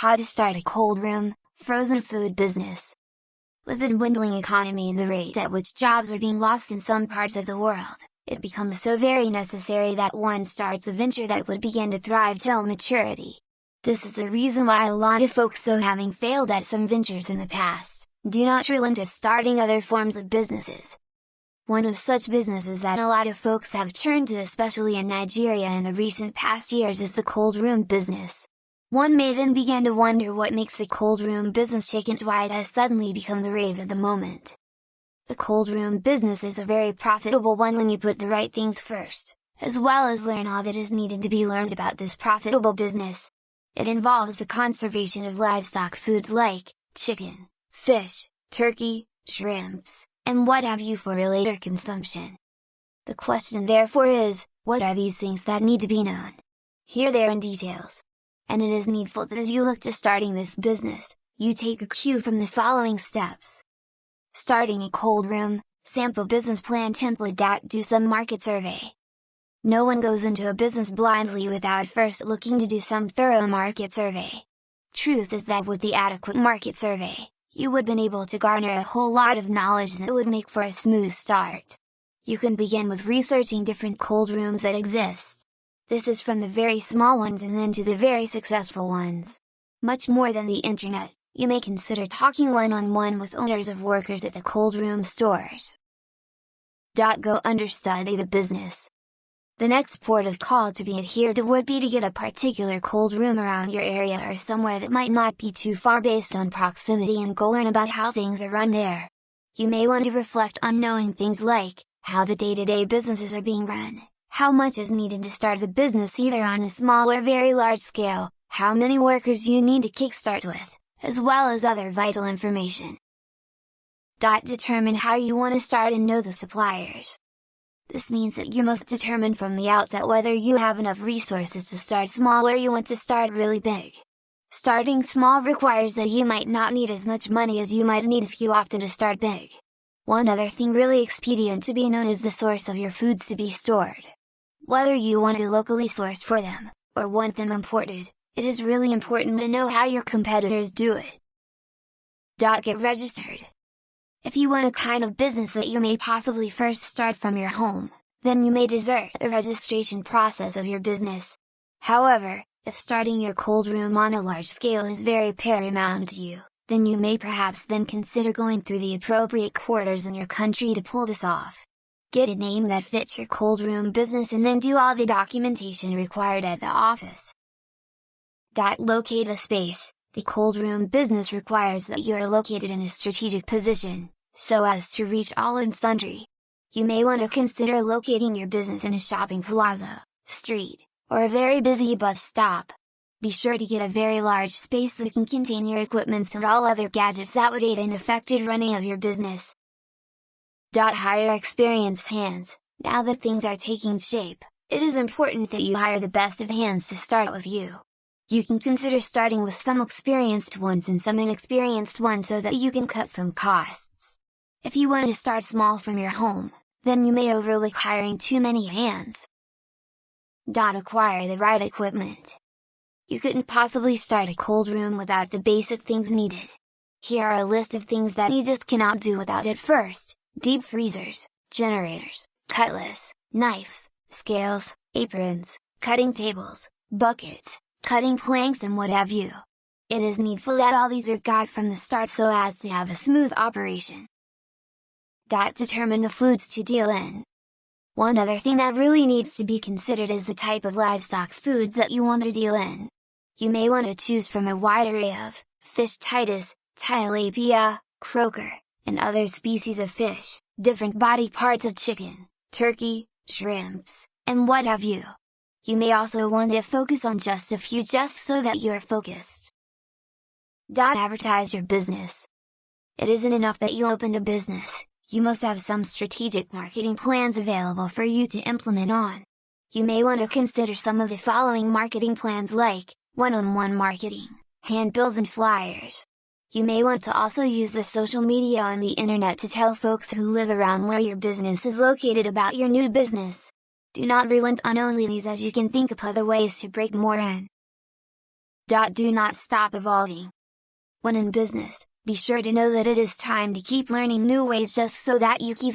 How to start a cold room, frozen food business. With the dwindling economy and the rate at which jobs are being lost in some parts of the world, it becomes so very necessary that one starts a venture that would begin to thrive till maturity. This is the reason why a lot of folks, though having failed at some ventures in the past, do not relent at starting other forms of businesses. One of such businesses that a lot of folks have turned to, especially in Nigeria in the recent past years, is the cold room business. One may then begin to wonder what makes the cold room business tick and why it has suddenly become the rave of the moment. The cold room business is a very profitable one when you put the right things first, as well as learn all that is needed to be learned about this profitable business. It involves the conservation of livestock foods like chicken, fish, turkey, shrimps, and what have you for later consumption. The question therefore is, what are these things that need to be known? Here they are in details. And it is needful that as you look to starting this business, you take a cue from the following steps. Starting a cold room, sample business plan template. Do some market survey. No one goes into a business blindly without first looking to do some thorough market survey. Truth is that with the adequate market survey, you would have been able to garner a whole lot of knowledge that would make for a smooth start. You can begin with researching different cold rooms that exist. This is from the very small ones and then to the very successful ones. Much more than the internet, you may consider talking one-on-one with owners of workers at the cold room stores. Go understudy the business. The next port of call to be adhered to would be to get a particular cold room around your area or somewhere that might not be too far based on proximity, and go learn about how things are run there. You may want to reflect on knowing things like, how the day-to-day businesses are being run, how much is needed to start the business either on a small or very large scale, how many workers you need to kickstart with, as well as other vital information. Determine how you want to start and know the suppliers. This means that you must determine from the outset whether you have enough resources to start small or you want to start really big. Starting small requires that you might not need as much money as you might need if you opted to start big. One other thing really expedient to be known is the source of your foods to be stored. Whether you want to locally source for them, or want them imported, it is really important to know how your competitors do it. Get registered. If you want a kind of business that you may possibly first start from your home, then you may desert the registration process of your business. However, if starting your cold room on a large scale is very paramount to you, then you may perhaps then consider going through the appropriate quarters in your country to pull this off. Get a name that fits your cold room business and then do all the documentation required at the office. Locate a space. The cold room business requires that you are located in a strategic position, so as to reach all and sundry. You may want to consider locating your business in a shopping plaza, street, or a very busy bus stop. Be sure to get a very large space that can contain your equipment and all other gadgets that would aid in effective running of your business. Hire experienced hands. Now that things are taking shape, it is important that you hire the best of hands to start with you. You can consider starting with some experienced ones and some inexperienced ones so that you can cut some costs. If you want to start small from your home, then you may overlook hiring too many hands. Acquire the right equipment. You couldn't possibly start a cold room without the basic things needed. Here are a list of things that you just cannot do without at first: deep freezers, generators, cutlass, knives, scales, aprons, cutting tables, buckets, cutting planks, and what have you. It is needful that all these are got from the start so as to have a smooth operation. Determine the foods to deal in. One other thing that really needs to be considered is the type of livestock foods that you want to deal in. You may want to choose from a wide array of fish, Titus, tilapia, croaker, and other species of fish, different body parts of chicken, turkey, shrimps, and what have you. You may also want to focus on just a few just so that you are focused. Advertise your business. It isn't enough that you opened a business, you must have some strategic marketing plans available for you to implement on. You may want to consider some of the following marketing plans like, one-on-one marketing, handbills and flyers. You may want to also use the social media on the internet to tell folks who live around where your business is located about your new business. Do not relent on only these, as you can think of other ways to break more in. Do not stop evolving. When in business, be sure to know that it is time to keep learning new ways just so that you keep